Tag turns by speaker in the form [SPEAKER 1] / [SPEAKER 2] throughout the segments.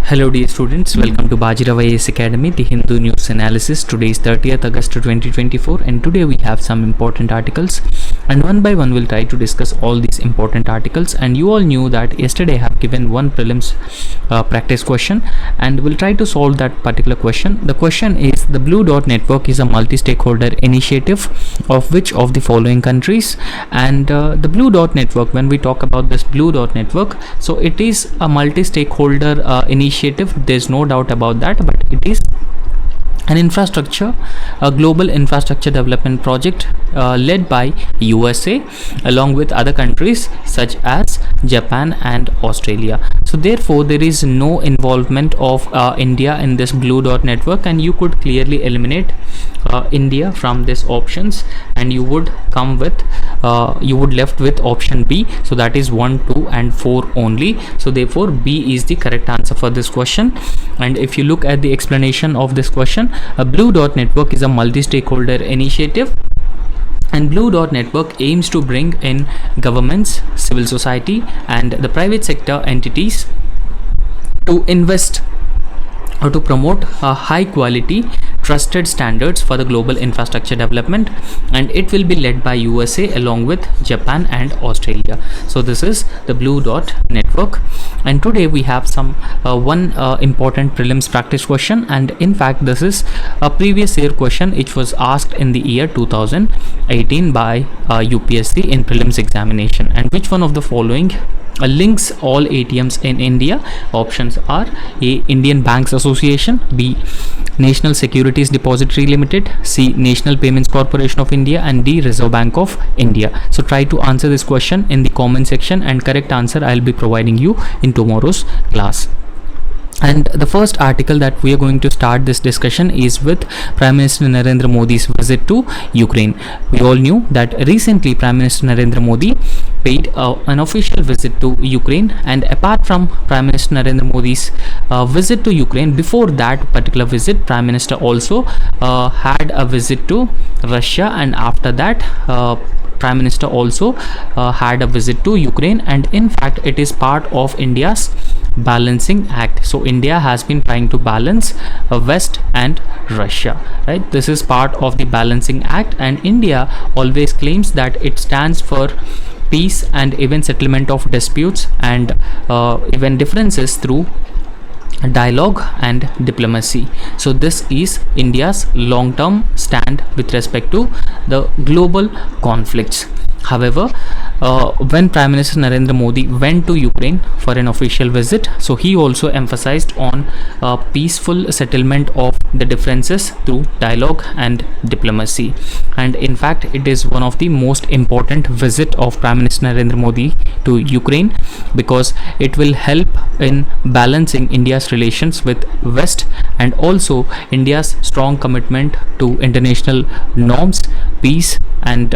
[SPEAKER 1] Hello dear students, welcome to Bajirao IAS Academy, the Hindu news analysis. Today is 30th August 2024 and today we have some important articles and one by one we'll try to discuss all these important articles. And you all knew that yesterday I have given one prelims practice question and we'll try to solve that particular question. The question is, the Blue Dot Network is a multi-stakeholder initiative of which of the following countries? And the Blue Dot Network, when we talk about this Blue Dot Network, so it is a multi-stakeholder initiative. There's no doubt about that, but it is an infrastructure, a global infrastructure development project led by USA along with other countries such as Japan and Australia. So therefore there is no involvement of India in this Blue Dot Network, and you could clearly eliminate India from these options and you would come with you would left with option B, so that is 1, 2 and 4 only. So therefore B is the correct answer for this question. And if you look at the explanation of this question, a Blue Dot Network is a multi-stakeholder initiative, and Blue Dot Network aims to bring in governments, civil society and the private sector entities to invest or to promote high quality trusted standards for the global infrastructure development, and it will be led by USA along with Japan and Australia. So this is the Blue Dot Network, and today we have some one important prelims practice question, and in fact this is a previous year question which was asked in the year 2018 by UPSC in prelims examination. And which one of the following links all ATMs in India? Options are A, Indian Banks Association, B, National Securities Depository Limited, C, National Payments Corporation of India, and D, Reserve Bank of India. So try to answer this question in the comment section, and correct answer I'll be providing you in tomorrow's class. And the first article that we are going to start this discussion is with Prime Minister Narendra Modi's visit to Ukraine. We all knew that recently Prime Minister Narendra Modi paid an official visit to Ukraine, and apart from Prime Minister Narendra Modi's visit to Ukraine, before that particular visit Prime Minister also had a visit to Russia, and after that Prime Minister also had a visit to Ukraine, and in fact it is part of India's balancing act. So India has been trying to balance West and Russia, right? This is part of the balancing act, and India always claims that it stands for peace and even settlement of disputes and even differences through dialogue and diplomacy. So this is India's long-term stand with respect to the global conflicts. However, when Prime Minister Narendra Modi went to Ukraine for an official visit, so he also emphasized on peaceful settlement of the differences through dialogue and diplomacy. And in fact it is one of the most important visit of Prime Minister Narendra Modi to Ukraine, because it will help in balancing India's relations with West and also India's strong commitment to international norms, peace and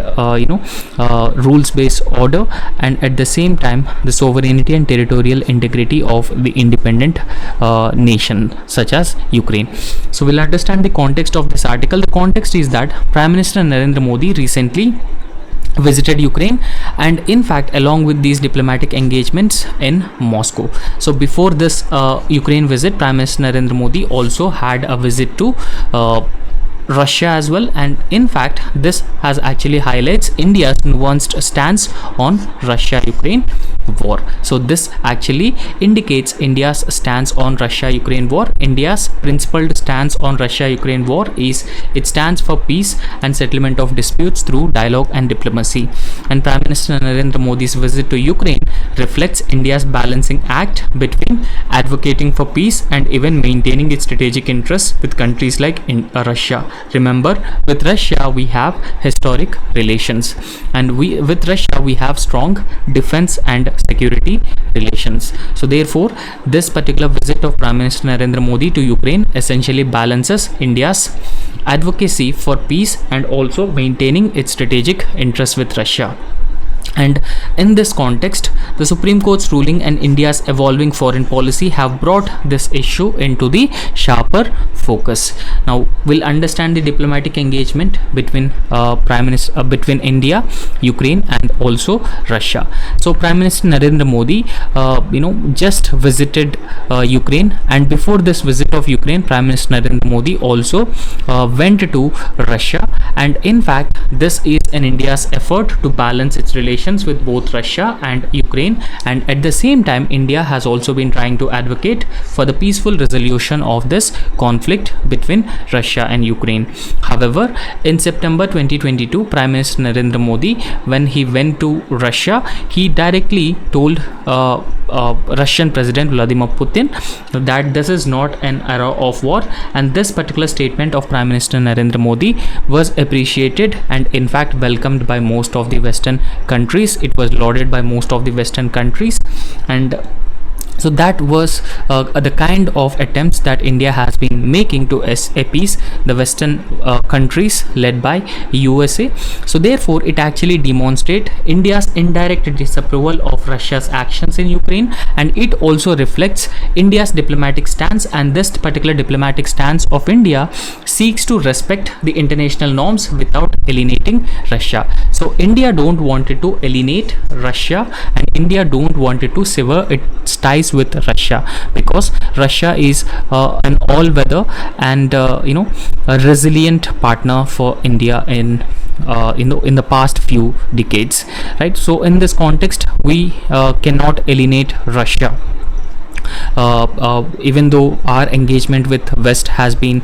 [SPEAKER 1] rules-based order, and at the same time the sovereignty and territorial integrity of the independent nation such as Ukraine. So we'll understand the context of this article. The context is that Prime Minister Narendra Modi recently visited Ukraine, and in fact along with these diplomatic engagements in Moscow. So before this Ukraine visit, Prime Minister Narendra Modi also had a visit to Russia as well, and in fact this has actually highlights India's nuanced stance on Russia-Ukraine war. So this actually indicates India's stance on Russia-Ukraine war. India's principled stance on Russia-Ukraine war is it stands for peace and settlement of disputes through dialogue and diplomacy. And Prime Minister Narendra Modi's visit to Ukraine reflects India's balancing act between advocating for peace and even maintaining its strategic interests with countries like Russia. Remember, with Russia we have historic relations, and with Russia we have strong defense and security relations. So therefore this particular visit of Prime Minister Narendra Modi to Ukraine essentially balances India's advocacy for peace and also maintaining its strategic interests with Russia. And in this context, the Supreme Court's ruling and India's evolving foreign policy have brought this issue into the sharper focus. Now, we'll understand the diplomatic engagement between between India, Ukraine, and also Russia. So, Prime Minister Narendra Modi, just visited Ukraine, and before this visit of Ukraine, Prime Minister Narendra Modi also went to Russia, and in fact, this is in India's effort to balance its relations with both Russia and Ukraine, and at the same time India has also been trying to advocate for the peaceful resolution of this conflict between Russia and Ukraine. However, in September 2022, Prime Minister Narendra Modi, when he went to Russia, he directly told Russian President Vladimir Putin that this is not an era of war, and this particular statement of Prime Minister Narendra Modi was appreciated and in fact welcomed by most of the Western countries. It was lauded by most of the Western countries, and so that was the kind of attempts that India has been making to appease the Western countries led by USA. So therefore, it actually demonstrates India's indirect disapproval of Russia's actions in Ukraine, and it also reflects India's diplomatic stance, and this particular diplomatic stance of India seeks to respect the international norms without alienating Russia. So India don't wanted to alienate Russia, and India don't wanted to sever its ties with Russia, because Russia is an all-weather and a resilient partner for India in the past few decades, right? So in this context, we cannot alienate Russia. Even though our engagement with West has been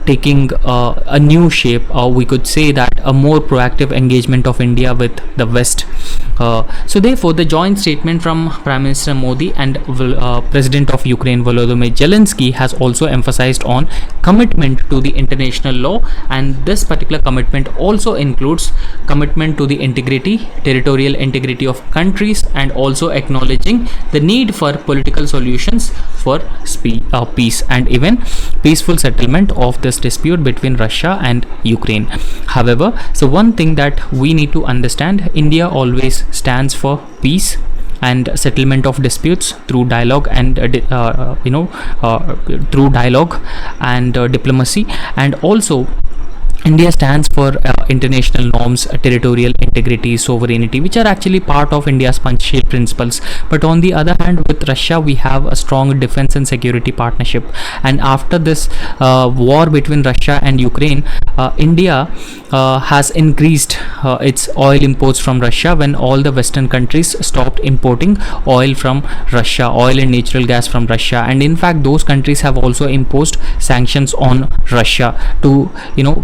[SPEAKER 1] taking a new shape, we could say that a more proactive engagement of India with the West. So therefore, the joint statement from Prime Minister Modi and President of Ukraine Volodymyr Zelensky has also emphasized on commitment to the international law, and this particular commitment also includes commitment to the territorial integrity of countries, and also acknowledging the need for political solutions for peace and even peaceful settlement of this dispute between Russia and Ukraine. However, so one thing that we need to understand, India always stands for peace and settlement of disputes through dialogue and diplomacy, and also India stands for international norms, territorial integrity, sovereignty, which are actually part of India's Panchsheel principles. But on the other hand, with Russia, we have a strong defense and security partnership. And after this war between Russia and Ukraine, India has increased its oil imports from Russia when all the Western countries stopped importing oil from Russia, oil and natural gas from Russia. And in fact, those countries have also imposed sanctions on Russia to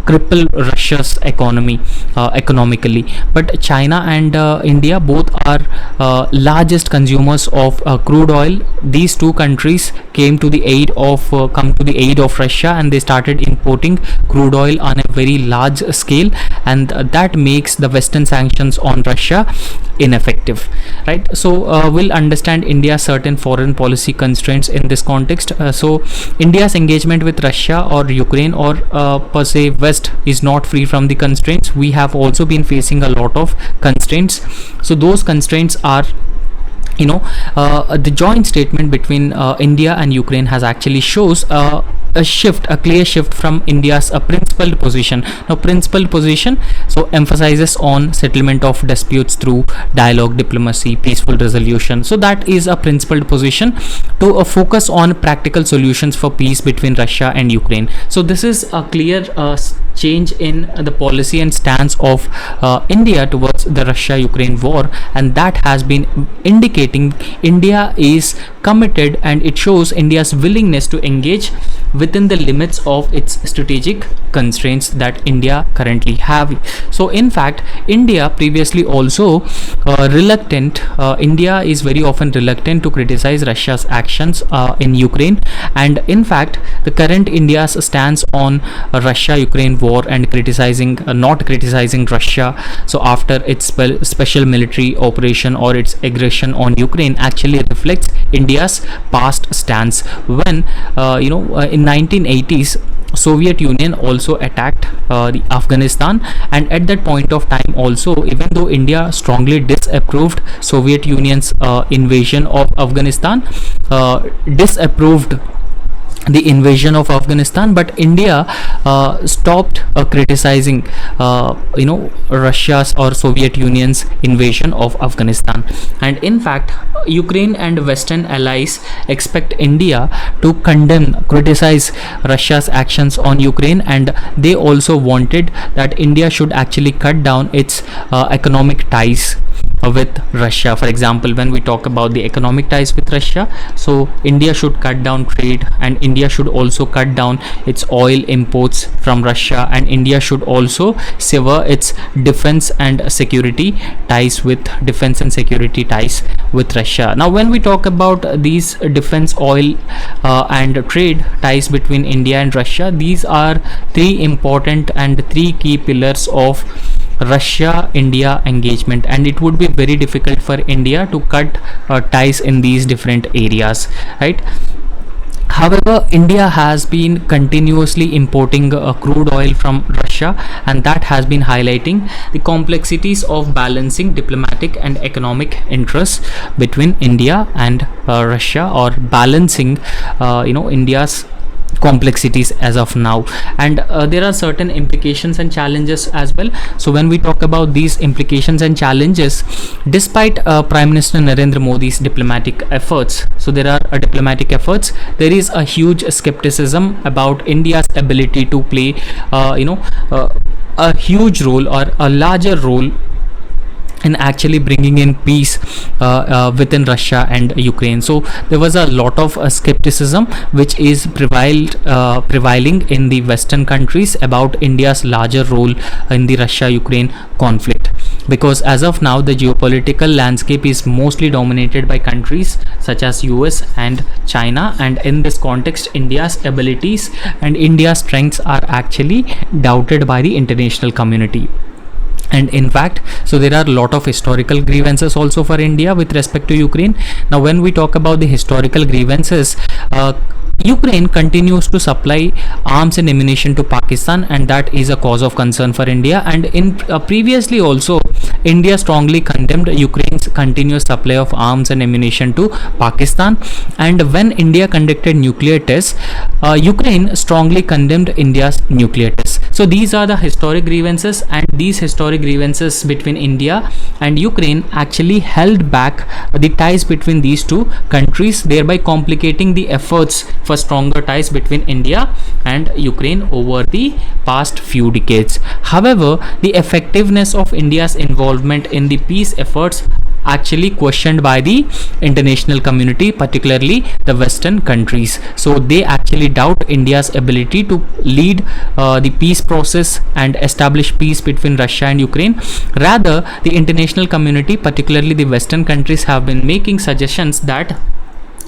[SPEAKER 1] cripple Russia's economy economically. But China and India both are largest consumers of crude oil. These two countries come to the aid of Russia, and they started importing crude oil on a very large scale, and that makes the Western sanctions on Russia ineffective, right? So we'll understand India's certain foreign policy constraints in this context. So India's engagement with Russia or Ukraine or per se West is not free from the constraints. We have also been facing a lot of constraints. So those constraints are the joint statement between India and Ukraine has actually shows a clear shift from India's principled position. Now, principled position so emphasizes on settlement of disputes through dialogue, diplomacy, peaceful resolution. So that is a principled position to focus on practical solutions for peace between Russia and Ukraine. So this is a clear change in the policy and stance of India towards the Russia-Ukraine war, and that has been indicating India is committed, and it shows India's willingness to engage within the limits of its strategic constraints that India currently have. So in fact, India previously also India is very often reluctant to criticize Russia's actions in Ukraine, and in fact the current India's stance on Russia-Ukraine war and not criticizing Russia, so after its special military operation or its aggression on Ukraine, actually reflects India's past stance when in in 1980s, Soviet Union also attacked the Afghanistan, and at that point of time also, even though India strongly disapproved Soviet Union's invasion of Afghanistan, disapproved the invasion of Afghanistan, but India stopped criticizing Russia's or Soviet Union's invasion of Afghanistan. And in fact, Ukraine and Western allies expect India to criticize Russia's actions on Ukraine, and they also wanted that India should actually cut down its economic ties with Russia. For example, when we talk about the economic ties with Russia, so India should cut down trade, and India should also cut down its oil imports from Russia, and India should also sever its defense and security ties with Russia. Now, when we talk about these defense, oil and trade ties between India and Russia, these are three important and three key pillars of Russia India engagement, and it would be very difficult for India to cut ties in these different areas, right? However, India has been continuously importing crude oil from Russia, and that has been highlighting the complexities of balancing diplomatic and economic interests between India and Russia, or balancing India's complexities as of now. And there are certain implications and challenges as well. So when we talk about these implications and challenges, despite Prime Minister Narendra Modi's diplomatic efforts, so there are diplomatic efforts, there is a huge skepticism about India's ability to play a huge role or a larger role in actually bringing in peace within Russia and Ukraine. So there was a lot of skepticism which is prevailing in the Western countries about India's larger role in the Russia-Ukraine conflict, because as of now the geopolitical landscape is mostly dominated by countries such as US and China, and in this context India's abilities and India's strengths are actually doubted by the international community. And in fact, so there are a lot of historical grievances also for India with respect to Ukraine. Now when we talk about the historical grievances, Ukraine continues to supply arms and ammunition to Pakistan, and that is a cause of concern for India. And in previously also, India strongly condemned Ukraine's continuous supply of arms and ammunition to Pakistan. And when India conducted nuclear tests, Ukraine strongly condemned India's nuclear tests. So these are the historic grievances, and these historic grievances between India and Ukraine actually held back the ties between these two countries, thereby complicating the efforts for stronger ties between India and Ukraine over the past few decades. However, the effectiveness of India's involvement in the peace efforts actually questioned by the international community, particularly the Western countries. So they actually doubt India's ability to lead the peace process and establish peace between Russia and Ukraine. Rather, the international community, particularly the Western countries, have been making suggestions that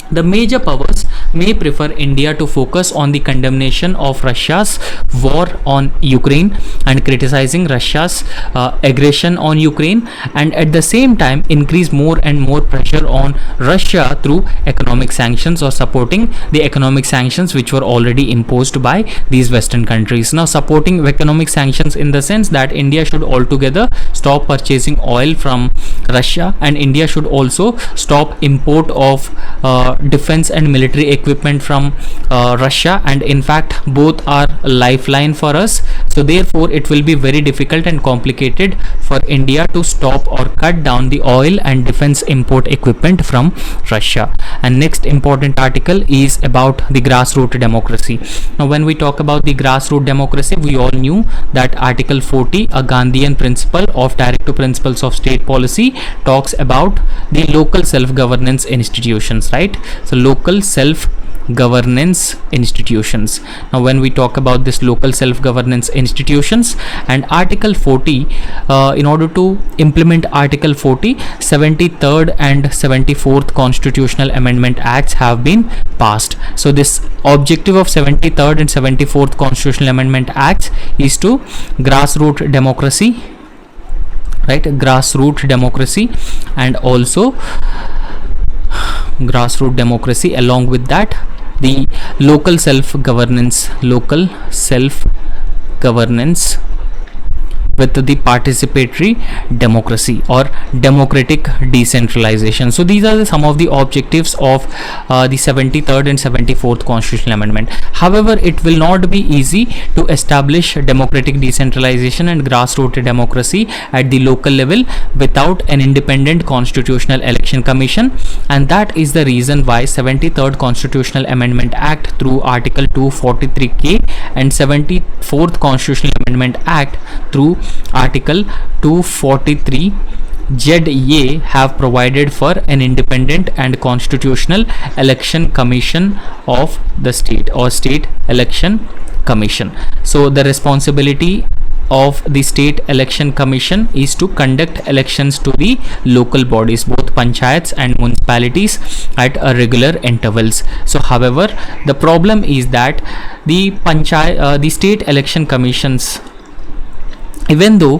[SPEAKER 1] the major powers may prefer India to focus on the condemnation of Russia's war on Ukraine and criticizing Russia's aggression on Ukraine, and at the same time increase more and more pressure on Russia through economic sanctions or supporting the economic sanctions which were already imposed by these Western countries. Now, supporting economic sanctions in the sense that India should altogether stop purchasing oil from Russia, and India should also stop import of defense and military equipment from Russia, and in fact both are a lifeline for us. So therefore it will be very difficult and complicated for India to stop or cut down the oil and defense import equipment from Russia. And next important article is about the grassroots democracy. Now when we talk about the grassroots democracy, we all knew that Article 40, a Gandhian principle of directive principles of state policy, talks about the local self-governance institutions, right? So local self-governance institutions. Now when we talk about this local self-governance institutions and Article 40, in order to implement Article 40, 73rd and 74th Constitutional Amendment Acts have been passed. So this objective of 73rd and 74th Constitutional Amendment Acts is to grassroots democracy, right? Grassroots democracy, and also grassroots democracy, along with that the local self governance with the participatory democracy or democratic decentralization. So these are some of the objectives of the 73rd and 74th constitutional amendment. However, it will not be easy to establish democratic decentralization and grassroots democracy at the local level without an independent constitutional election commission, and that is the reason why 73rd constitutional amendment act through article 243k and 74th constitutional amendment act through article 243 ZA have provided for an independent and constitutional election commission of the state or state election commission. So the responsibility of the state election commission is to conduct elections to the local bodies, both panchayats and municipalities, at regular intervals. So however, the problem is that the state election commissions, even though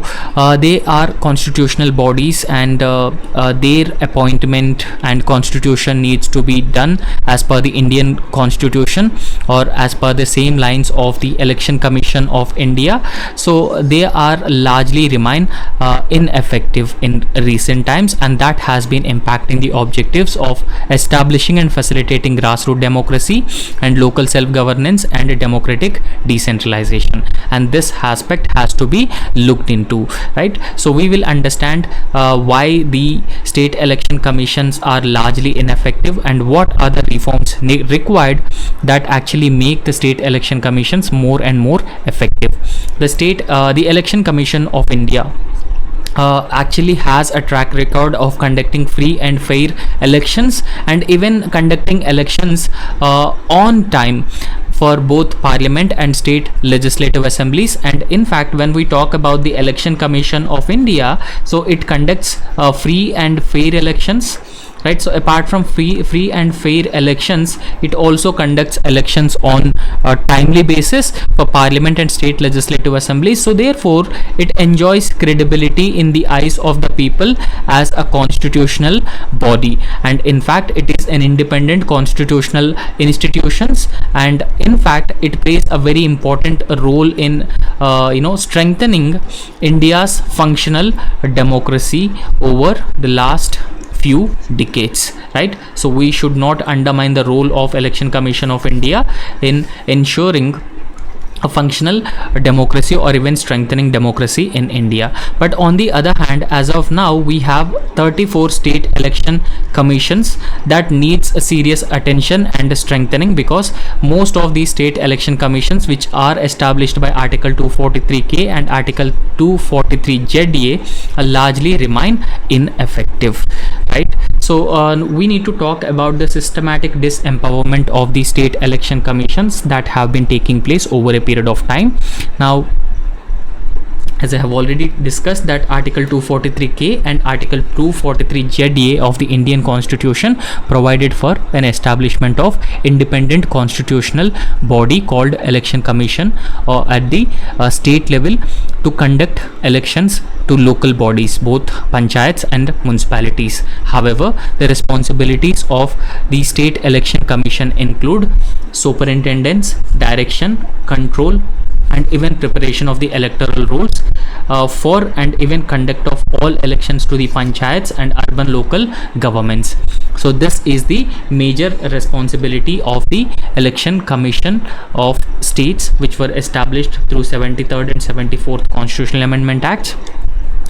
[SPEAKER 1] they are constitutional bodies and their appointment and constitution needs to be done as per the Indian constitution or as per the same lines of the election commission of India, so they are largely remain ineffective in recent times, and that has been impacting the objectives of establishing and facilitating grassroots democracy and local self-governance and democratic decentralization, and this aspect has to be looked into, right? So we will understand why the state election commissions are largely ineffective and what are the reforms required that actually make the state election commissions more and more effective. The election commission of India actually has a track record of conducting free and fair elections and even conducting elections on time for both parliament and state legislative assemblies. And in fact, when we talk about the election commission of India, so it conducts free and fair elections, right? So apart from free and fair elections, it also conducts elections on a timely basis for parliament and state legislative assemblies. So therefore it enjoys credibility in the eyes of the people as a constitutional body, and in fact it is an independent constitutional institutions, and in fact it plays a very important role in strengthening India's functional democracy over the last few decades, right? So we should not undermine the role of Election Commission of India in ensuring a functional democracy or even strengthening democracy in India. But on the other hand, as of now, we have 34 state election commissions that needs a serious attention and strengthening, because most of these state election commissions which are established by Article 243k and Article 243 ZA largely remain ineffective, right? So we need to talk about the systematic disempowerment of the state election commissions that have been taking place over a period of time. Now, as I have already discussed, that Article 243k and Article 243 ZA of the Indian Constitution provided for an establishment of independent constitutional body called Election Commission at the state level to conduct elections to local bodies, both panchayats and municipalities. However, the responsibilities of the state election commission include superintendence, direction, control, and even preparation of the electoral rolls for and even conduct of all elections to the panchayats and urban local governments. So this is the major responsibility of the election commission of states, which were established through 73rd and 74th constitutional amendment acts.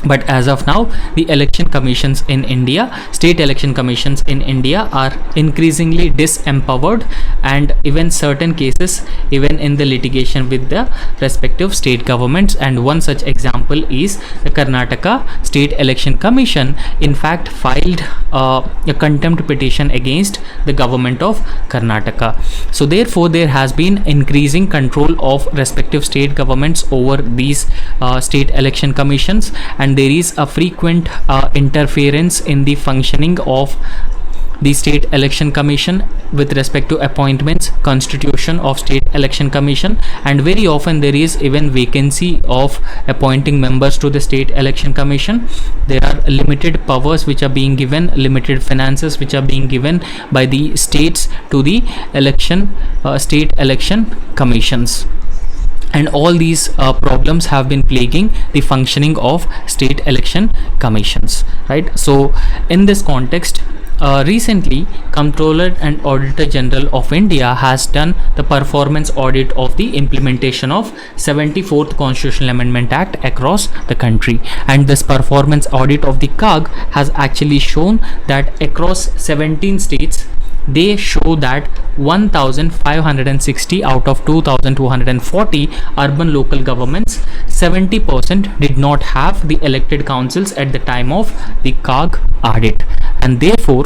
[SPEAKER 1] But as of now, the election commissions in India, state election commissions in India, are increasingly disempowered, and even certain cases even in the litigation with the respective state governments. And one such example is the Karnataka State Election Commission in fact filed a contempt petition against the government of Karnataka. So therefore there has been increasing control of respective state governments over these state election commissions, and there is a frequent interference in the functioning of the State Election Commission with respect to appointments, constitution of State Election Commission, and very often there is even vacancy of appointing members to the State Election Commission. There are limited powers which are being given, limited finances which are being given by the states to the state election commissions. And all these problems have been plaguing the functioning of state election commissions, right? So in this context, recently, Comptroller and Auditor General of India has done the performance audit of the implementation of 74th Constitutional Amendment Act across the country. And this performance audit of the CAG has actually shown that across 17 states, they show that 1560 out of 2240 urban local governments, 70% did not have the elected councils at the time of the CAG audit, and therefore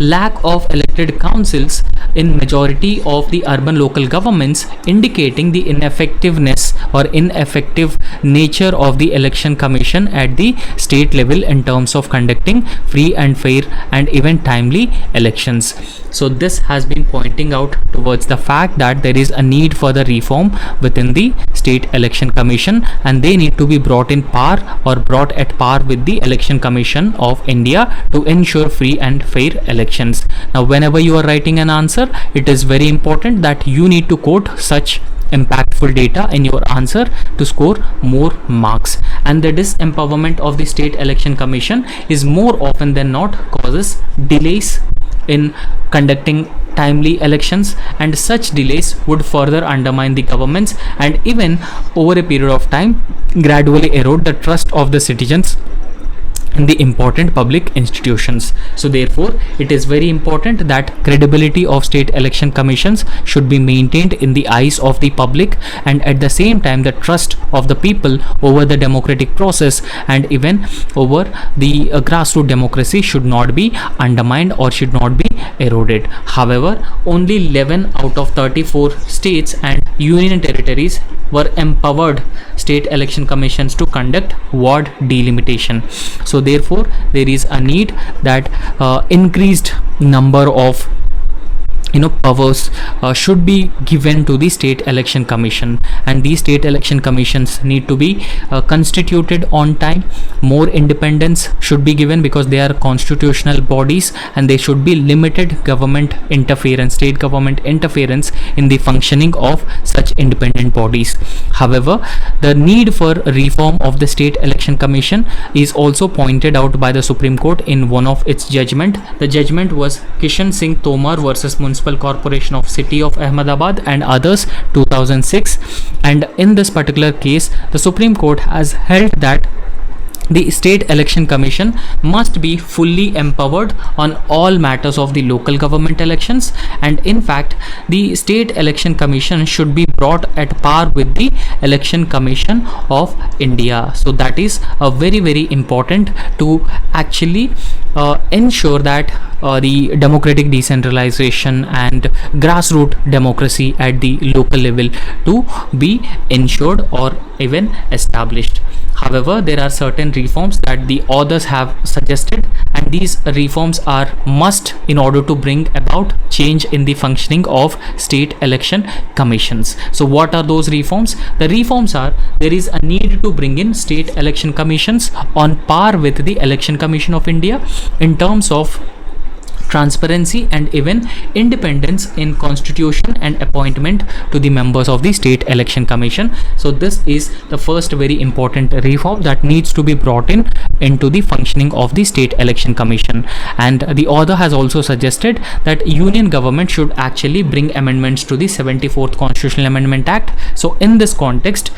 [SPEAKER 1] lack of elected councils in majority of the urban local governments, indicating the ineffectiveness or ineffective nature of the election commission at the state level in terms of conducting free and fair and even timely elections. So this has been pointing out towards the fact that there is a need for the reform within the state election commission, and they need to be brought in par or brought at par with the Election Commission of India to ensure free and fair elections. Now whenever you are writing an answer, it is very important that you need to quote such impactful data in your answer to score more marks. And the disempowerment of the state election commission is more often than not causes delays in conducting timely elections, and such delays would further undermine the governments and even over a period of time gradually erode the trust of the citizens in the important public institutions. So therefore it is very important that credibility of state election commissions should be maintained in the eyes of the public, and at the same time the trust of the people over the democratic process and even over the grassroots democracy should not be undermined or should not be eroded. However, only 11 out of 34 states and union territories were empowered state election commissions to conduct ward delimitation. So therefore there is a need that increased number of powers should be given to the state election commission, and these state election commissions need to be constituted on time. More independence should be given because they are constitutional bodies, and they should be limited government interference, state government interference in the functioning of such independent bodies. However, the need for reform of the state election commission is also pointed out by the Supreme Court in one of its judgment. The judgment was Kishan Singh Tomar versus Municipal Corporation of City of Ahmedabad and others, 2006. And in this particular case, the Supreme Court has held that the state election commission must be fully empowered on all matters of the local government elections, and in fact the state election commission should be brought at par with the Election Commission of India. So that is very important to actually ensure that the democratic decentralization and grassroots democracy at the local level to be ensured or even established. However, there are certain reforms that the authors have suggested, and these reforms are must in order to bring about change in the functioning of state election commissions. So what are those reforms? The reforms are, there is a need to bring in state election commissions on par with the Election Commission of India in terms of transparency and even independence in constitution and appointment to the members of the state election commission. So this is the first very important reform that needs to be brought in into the functioning of the state election commission. And the author has also suggested that union government should actually bring amendments to the 74th Constitutional Amendment Act. So in this context,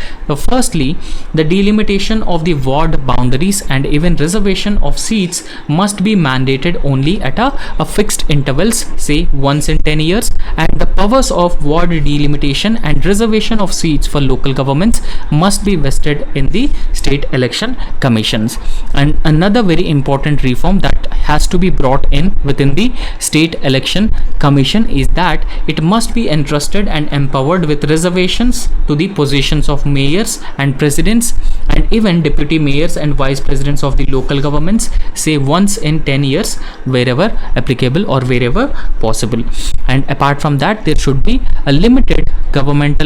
[SPEAKER 1] firstly, the delimitation of the ward boundaries and even reservation of seats must be mandated only at a fixed intervals, say once in 10 years, and the powers of ward delimitation and reservation of seats for local governments must be vested in the state election commissions. And another very important reform that has to be brought in within the State Election Commission is that it must be entrusted and empowered with reservations to the positions of mayors and presidents and even deputy mayors and vice presidents of the local governments, say once in 10 years wherever applicable or wherever possible. And apart from that, there should be a limited government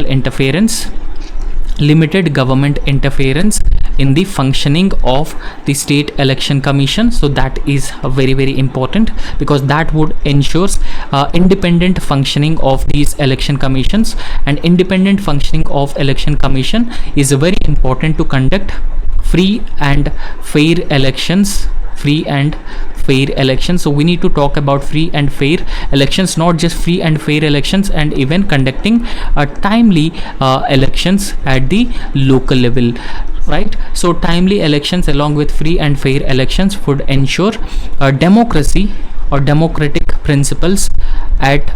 [SPEAKER 1] interference in the functioning of the State Election Commission. So that is very important, because that would ensure independent functioning of these election commissions, and independent functioning of election commission is very important to conduct free and fair elections. So we need to talk about free and fair elections, not just free and fair elections, and even conducting timely elections at the local level, right? So timely elections along with free and fair elections would ensure democracy or democratic principles at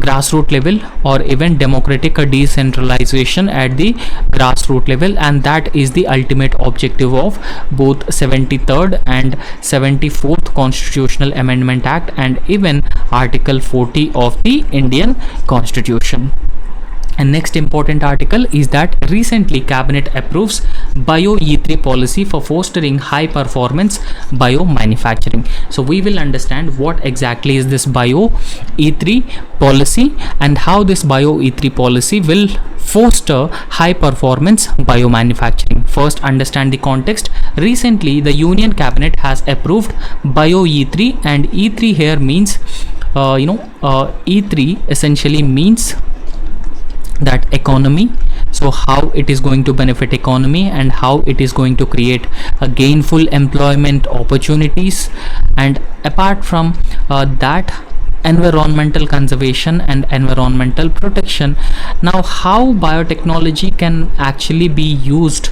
[SPEAKER 1] grassroots level, or even democratic decentralization at the grassroots level, and that is the ultimate objective of both 73rd and 74th Constitutional Amendment Act and even Article 40 of the Indian Constitution. And next important article is that recently Cabinet approves Bio E3 policy for fostering high performance biomanufacturing. So we will understand what exactly is this Bio E3 policy and how this Bio E3 policy will foster high performance biomanufacturing. First, understand the context. Recently, the Union Cabinet has approved Bio E3, and E3 here means, E3 essentially means that economy. So how it is going to benefit economy and how it is going to create a gainful employment opportunities, and apart from that, environmental conservation and environmental protection. Now, how biotechnology can actually be used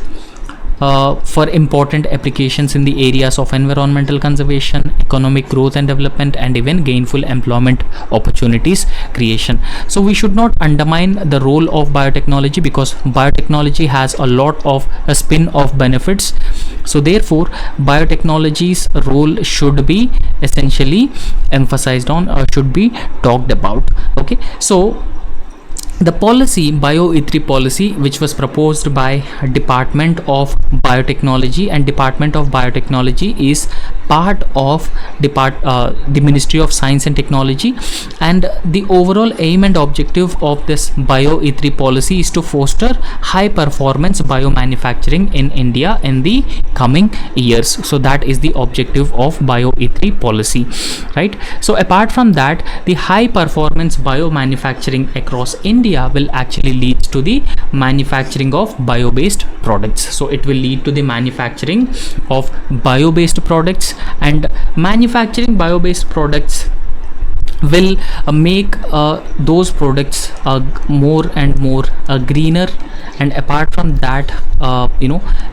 [SPEAKER 1] for important applications in the areas of environmental conservation, economic growth and development, and even gainful employment opportunities creation. So we should not undermine the role of biotechnology, because biotechnology has a lot of spin-off benefits. So therefore, biotechnology's role should be essentially emphasized on, or should be talked about. Okay, so the policy, Bio E3 policy, which was proposed by Department of Biotechnology, and Department of Biotechnology is part of the Ministry of Science and Technology, and the overall aim and objective of this Bio E3 policy is to foster high performance biomanufacturing in India in the coming years. So that is the objective of Bio E3 policy, right? So apart from that, the high performance biomanufacturing across India will actually lead to the manufacturing of bio-based products. So it will lead to the manufacturing of bio-based products, and manufacturing bio-based products will make those products more and more greener, and apart from that,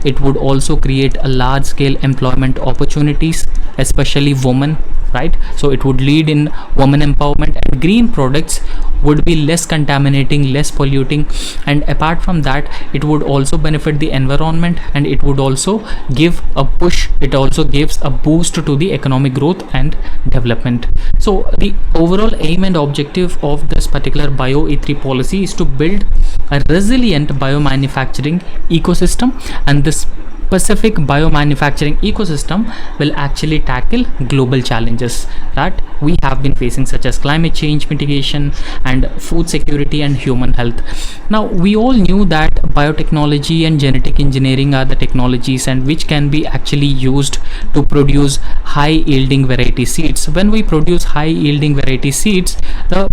[SPEAKER 1] it would also create a large scale employment opportunities, especially women, right? So it would lead in women empowerment, and green products would be less contaminating, less polluting, and apart from that, it would also benefit the environment, and it would also give a push, it also gives a boost to the economic growth and development. So the overall aim and objective of this particular Bio E3 policy is to build a resilient biomanufacturing ecosystem, and this specific biomanufacturing ecosystem will actually tackle global challenges that we have been facing, such as climate change mitigation and food security and human health. Now, we all knew that biotechnology and genetic engineering are the technologies and which can be actually used to produce high yielding variety seeds. When we produce high yielding variety seeds, the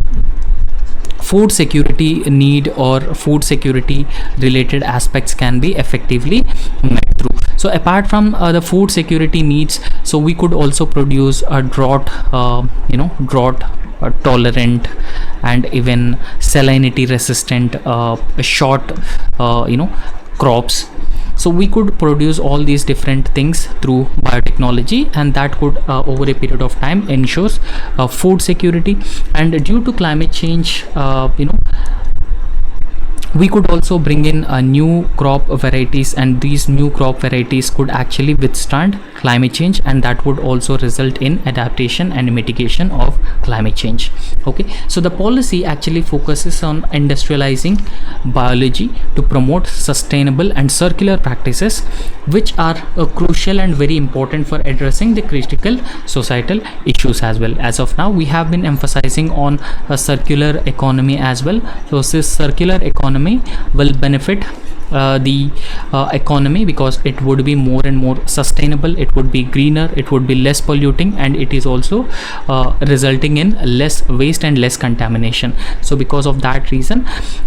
[SPEAKER 1] food security need or food security related aspects can be effectively met through. So apart from the food security needs, so we could also produce a drought tolerant and even salinity resistant short crops. So we could produce all these different things through biotechnology, and that could over a period of time ensures food security. And due to climate change, We could also bring in new crop varieties, and these new crop varieties could actually withstand climate change, and that would also result in adaptation and mitigation of climate change. Okay, so the policy actually focuses on industrializing biology to promote sustainable and circular practices, which are crucial and very important for addressing the critical societal issues as well. As of now, we have been emphasizing on a circular economy as well. So this circular economy will benefit the economy, because it would be more and more sustainable, it would be greener, it would be less polluting, and it is also resulting in less waste and less contamination. So because of that reason,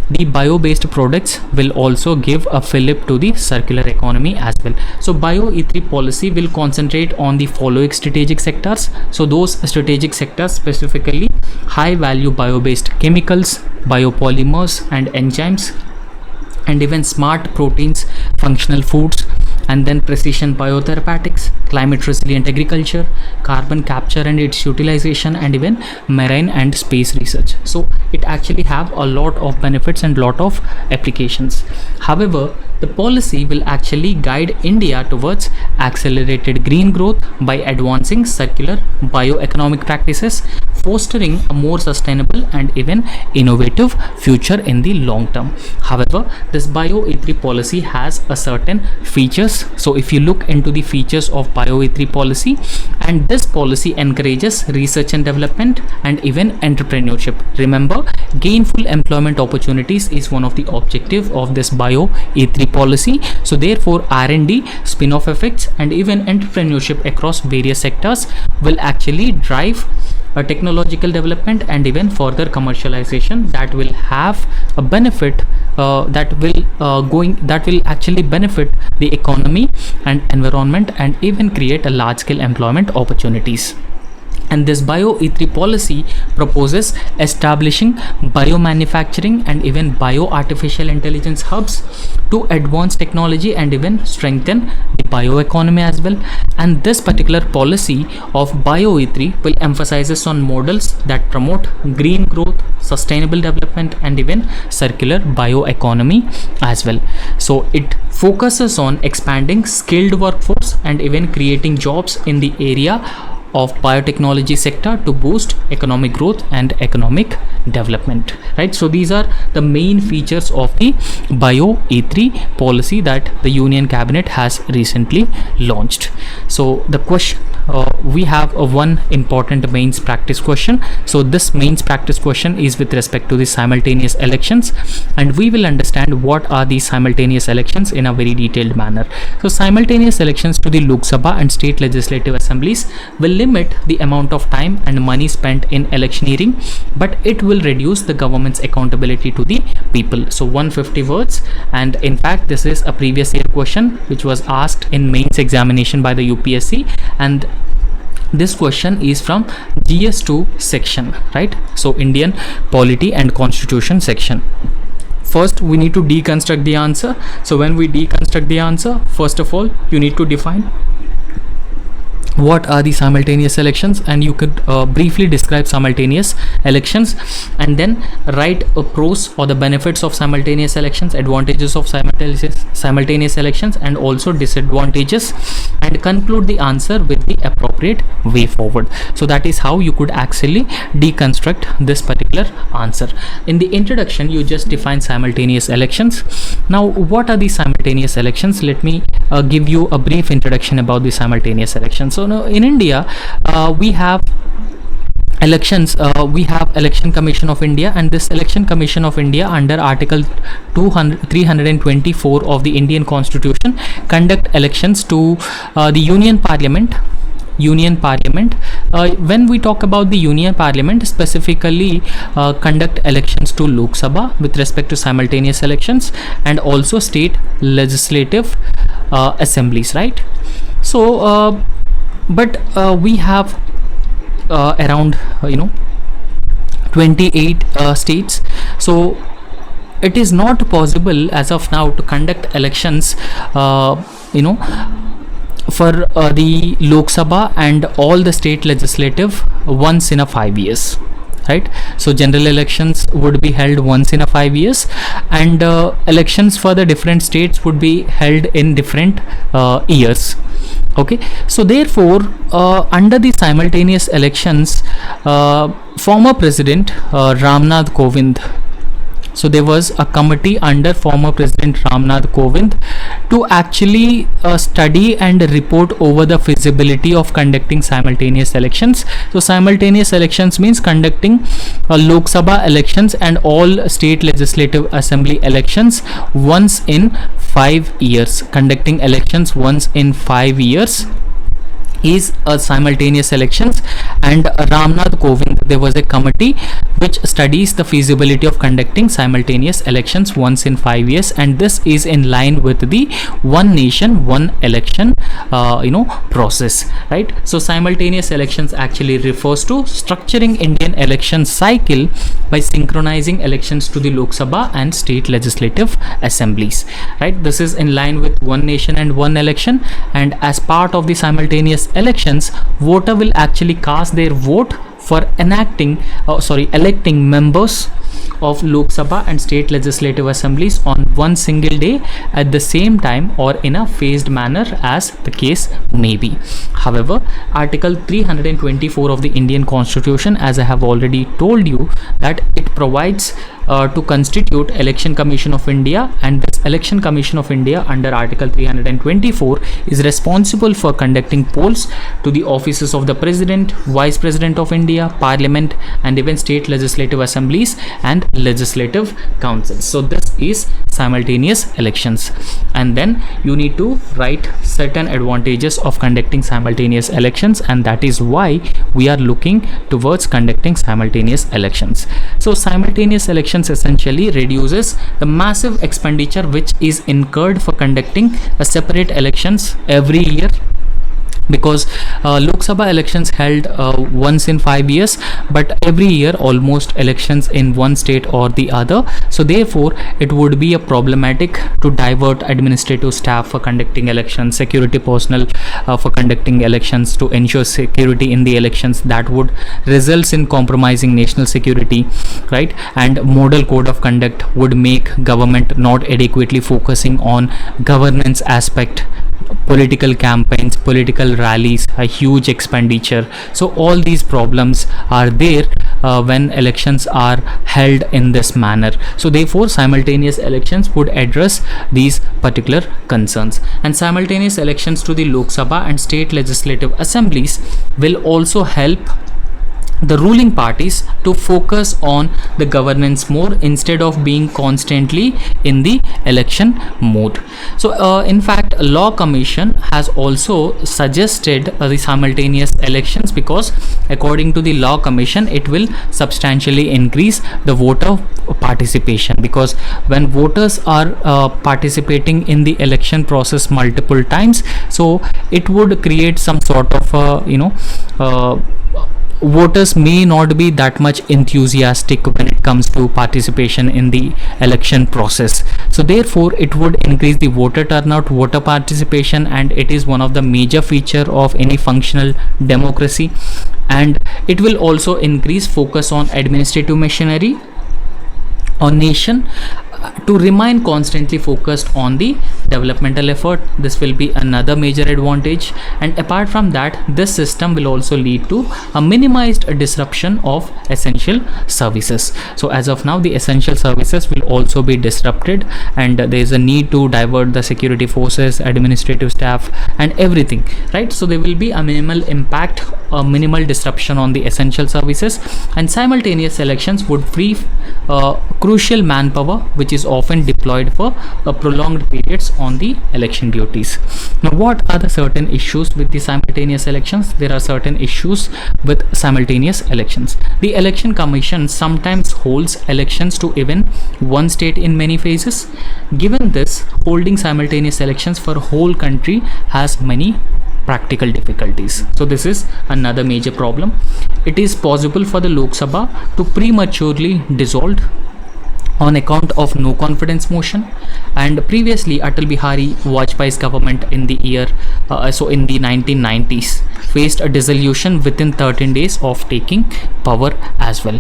[SPEAKER 1] the bio-based products will also give a fillip to the circular economy as well. So bio E3 policy will concentrate on the following strategic sectors. So those strategic sectors specifically: high value bio-based chemicals, biopolymers and enzymes, and even smart proteins, functional foods, and then precision biotherapeutics, climate resilient agriculture, carbon capture and its utilization, and even marine and space research. So it actually have a lot of benefits and lot of applications. However, the policy will actually guide India towards accelerated green growth by advancing circular bioeconomic practices, fostering a more sustainable and even innovative future in the long term. However, this bio E3 policy has a certain features. So if you look into the features of bio E3 policy, and this policy encourages research and development and even entrepreneurship. Remember, gainful employment opportunities is one of the objective of this bio E3 policy. So therefore, R&D, spin-off effects, and even entrepreneurship across various sectors will actually drive a technological development and even further commercialization that will have a benefit that will actually benefit the economy and environment, and even create a large scale employment opportunities. And this bio E3 policy proposes establishing biomanufacturing and even bio artificial intelligence hubs to advance technology and even strengthen the bioeconomy as well. And this particular policy of bio E3 will emphasizes on models that promote green growth, sustainable development, and even circular bioeconomy as well. So it focuses on expanding skilled workforce and even creating jobs in the area of biotechnology sector to boost economic growth and economic development, right? So these are the main features of the bio E3 policy that the Union Cabinet has recently launched. So the question we have one important mains practice question. So this mains practice question is with respect to the simultaneous elections, and we will understand what are the simultaneous elections in a very detailed manner. So simultaneous elections to the Lok Sabha and state legislative assemblies will limit the amount of time and money spent in electioneering, but it will reduce the government's accountability to the people. So 150 words, and in fact this is a previous year question which was asked in mains examination by the UPSC, and this question is from GS2 section, right? So Indian Polity and Constitution section. First we need to deconstruct the answer. So when we deconstruct the answer, first of all you need to define what are the simultaneous elections, and you could briefly describe simultaneous elections, and then write a pros or the benefits of simultaneous elections, advantages of simultaneous elections, and also disadvantages, and conclude the answer with the appropriate way forward. So that is how you could actually deconstruct this particular answer. In the introduction you just define simultaneous elections. Now what are the simultaneous elections? Let me give you a brief introduction about the simultaneous elections. So now in India we have elections, we have Election Commission of India, and this Election Commission of India under Article 324 of the Indian Constitution conduct elections to the Union Parliament. When we talk about the Union Parliament, specifically conduct elections to Lok Sabha with respect to simultaneous elections, and also state legislative assemblies, right? So but we have around 28 states. So it is not possible as of now to conduct elections for the Lok Sabha and all the state legislative once in a 5 years. right? So general elections would be held once in a 5 years, and elections for the different states would be held in different years. Okay, so therefore under the simultaneous elections, former president Ramnath Kovind, so there was a committee under former President Ramnath Kovind to actually study and report over the feasibility of conducting simultaneous elections. So simultaneous elections means conducting Lok Sabha elections and all state legislative assembly elections once in 5 years. Conducting elections once in 5 years is a simultaneous elections, and Ramnath Kovind, there was a committee which studies the feasibility of conducting simultaneous elections once in 5 years, and this is in line with the one nation one election process, right? So simultaneous elections actually refers to structuring Indian election cycle by synchronizing elections to the Lok Sabha and state legislative assemblies, right? This is in line with one nation and one election, and as part of the simultaneous elections, voter will actually cast their vote for electing members of Lok Sabha and state legislative assemblies on one single day at the same time or in a phased manner as the case may be. However, Article 324 of the Indian Constitution, as I have already told you, that it provides to constitute Election Commission of India, and this Election Commission of India under Article 324 is responsible for conducting polls to the offices of the President, Vice President of India, Parliament, and even state legislative assemblies and legislative councils. So this is simultaneous elections, and then you need to write certain advantages of conducting simultaneous elections, and that is why we are looking towards conducting simultaneous elections. So simultaneous elections essentially reduces the massive expenditure which is incurred for conducting a separate elections every year, because Lok Sabha elections held once in 5 years, but every year almost elections in one state or the other. So therefore it would be a problematic to divert administrative staff for conducting elections, security personnel for conducting elections to ensure security in the elections. That would result in compromising national security, right? And model code of conduct would make government not adequately focusing on governance aspect, political campaigns, political rallies, a huge expenditure. So all these problems are there when elections are held in this manner. So therefore simultaneous elections would address these particular concerns, and simultaneous elections to the Lok Sabha and state legislative assemblies will also help the ruling parties to focus on the governance more instead of being constantly in the election mode. So in fact, Law Commission has also suggested the simultaneous elections because according to the Law Commission it will substantially increase the voter participation, because when voters are participating in the election process multiple times, so it would create some sort of voters may not be that much enthusiastic when it comes to participation in the election process. So therefore it would increase the voter turnout, voter participation, and it is one of the major feature of any functional democracy. And it will also increase focus on administrative machinery on nation to remain constantly focused on the developmental effort. This will be another major advantage, and apart from that, this system will also lead to a minimized disruption of essential services. So as of now, the essential services will also be disrupted, and there is a need to divert the security forces, administrative staff, and everything, right? So there will be a minimal impact, a minimal disruption on the essential services, and simultaneous elections would free crucial manpower which is often deployed for prolonged periods on the election duties. Now, what are the certain issues with the simultaneous elections? There are certain issues with simultaneous elections. The Election Commission sometimes holds elections to even one state in many phases. Given this, holding simultaneous elections for whole country has many practical difficulties. So this is another major problem. It is possible for the Lok Sabha to prematurely dissolve on account of no confidence motion. And previously Atal Bihari Vajpayee's government in the year in the 1990s faced a dissolution within 13 days of taking power as well,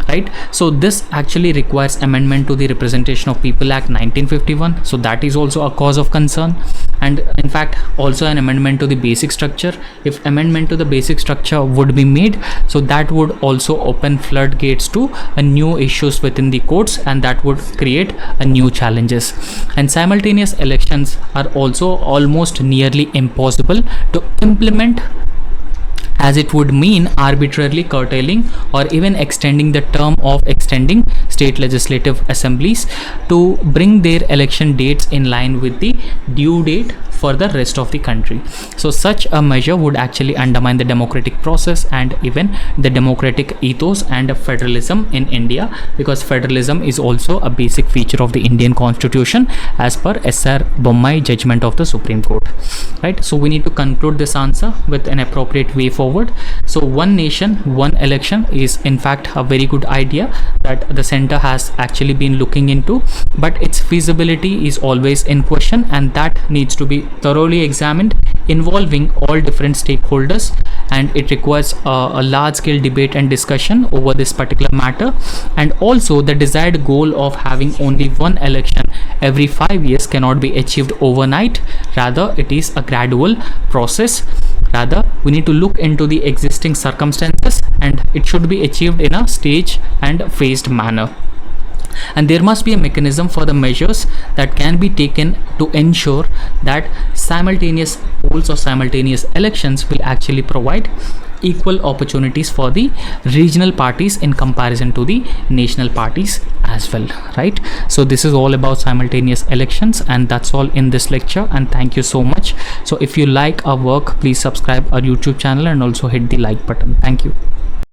[SPEAKER 1] right? So this actually requires amendment to the Representation of People Act 1951, so that is also a cause of concern. And in fact also an amendment to the basic structure. If amendment to the basic structure would be made, so that would also open floodgates to new issues within the courts, and that would create a new challenges. And simultaneous elections are also almost nearly impossible to implement, as it would mean arbitrarily curtailing or even extending the term of extending state legislative assemblies to bring their election dates in line with the due date for the rest of the country. So such a measure would actually undermine the democratic process and even the democratic ethos and federalism in India, because federalism is also a basic feature of the Indian constitution as per SR Bommai judgment of the Supreme Court, right? So we need to conclude this answer with an appropriate way forward. So one nation, one election is in fact a very good idea that the center has actually been looking into, but its feasibility is always in question, and that needs to be thoroughly examined involving all different stakeholders, and it requires a large scale debate and discussion over this particular matter. And also the desired goal of having only one election every 5 years cannot be achieved overnight, rather it is a gradual process. Rather we need to look into the existing circumstances, and it should be achieved in a stage and phased manner. And there must be a mechanism for the measures that can be taken to ensure that simultaneous polls or simultaneous elections will actually provide equal opportunities for the regional parties in comparison to the national parties as well, right? So this is all about simultaneous elections, and that's all in this lecture, and thank you so much. So if you like our work, please subscribe our YouTube channel and also hit the like button. Thank you.